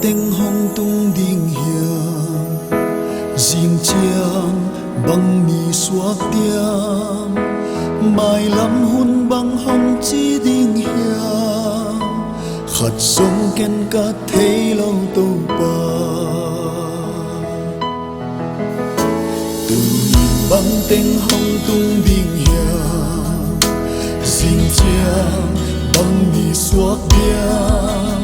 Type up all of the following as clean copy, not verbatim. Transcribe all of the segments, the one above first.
tiếng hong tung đình hiền riêng chiang bằng mi suốt tiang mai lắm hun bằng hong chi đình hiền khát sông ken cả thấy lâu tàu ba từ bằng tiếng hong tung đình hiền riêng chiang bằng mi suốt tiang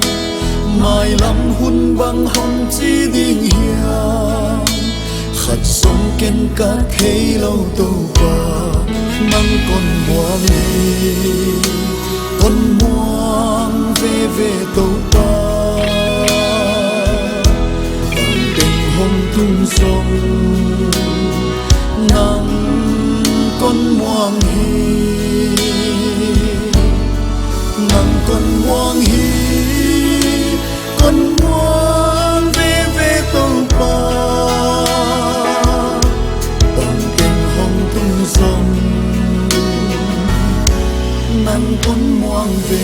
mai lắm hun bằng hong chi đình hiền khát sông ken cả thấy lâu tàu ba mang con muang đi con muang về tàu ba bằng tình hồng tung sông nắng con muang hi nắng con muang hi con muang về tàu ba bằng tình hồng tung sông nắng con muang về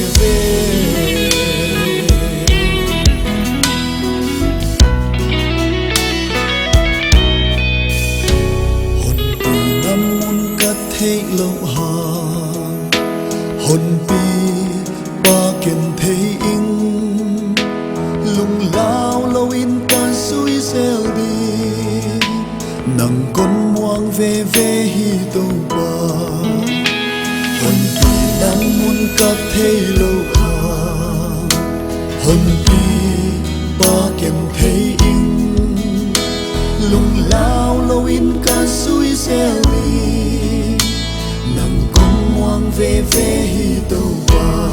hồn từ năm muôn cát thấy lâu hàng hồn pi ba kiền thấy in lung lao lâu in ta suy xeo đi nắng con muang về hi tàu ba hồn pi đang muốn cát thấy lâu hàng hồn pi ba kiền thấy in lung lao lâu in ca suy xeo đi nắng con muang về hi tàu ba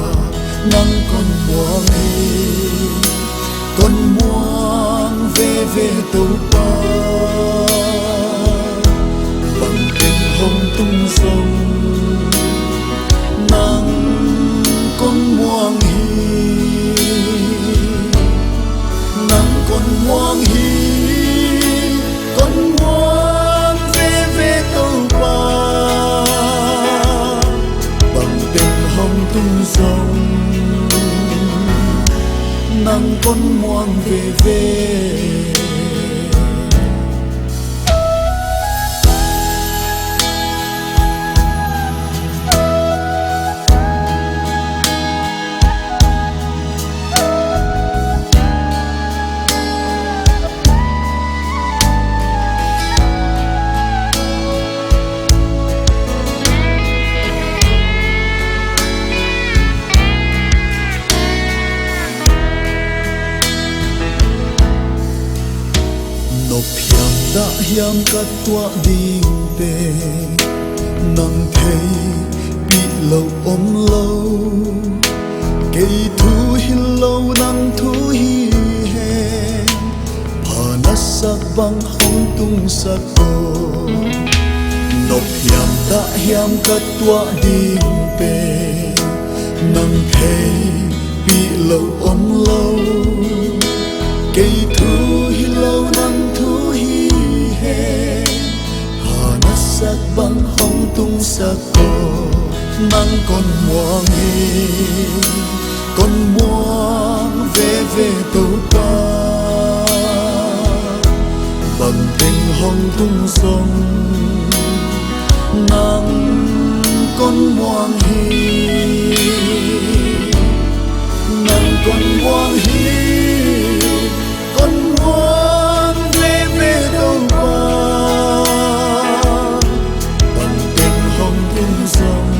nắng con muang con muang về tàu ba bằng tình hồng tung sông nắng con muang nắng con muang con muang về tàu ba bằng tình hồng tung sông nắng con muang về nộp hiam đã hiam cắt tua đình về nắng thấy bị lâu ôm lâu cây thu hi lâu nắng thu hi hẹn phà nát sắc băng hong tung sắc cô nộp hiam đã hiam cắt tua đình về nắng thấy bị lâu ôm lâu cây thu hi lâu nắng thu hi hẹn hà nát sắc băng hong tung sắc cô nắng con muang về tàu ba bằng tình hồng tung sông nắng con muang nắng con muang con muang về tàu ba bằng tình hồng tung sông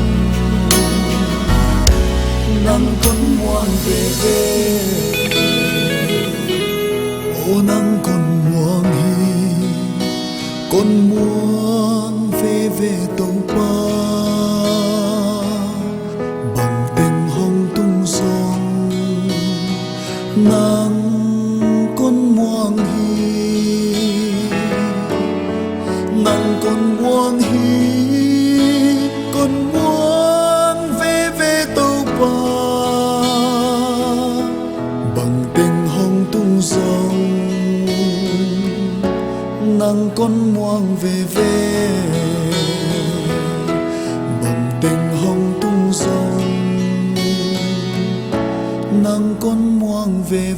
nắng con muang về ô nắng con muang con muang về tàu ba bằng tình hồng tung sông nắng con muang nắng con muang con muang về tàu ba bằng tình hồng tung sông nắng con muang về bằng tình hồng tung sông nắng con muang về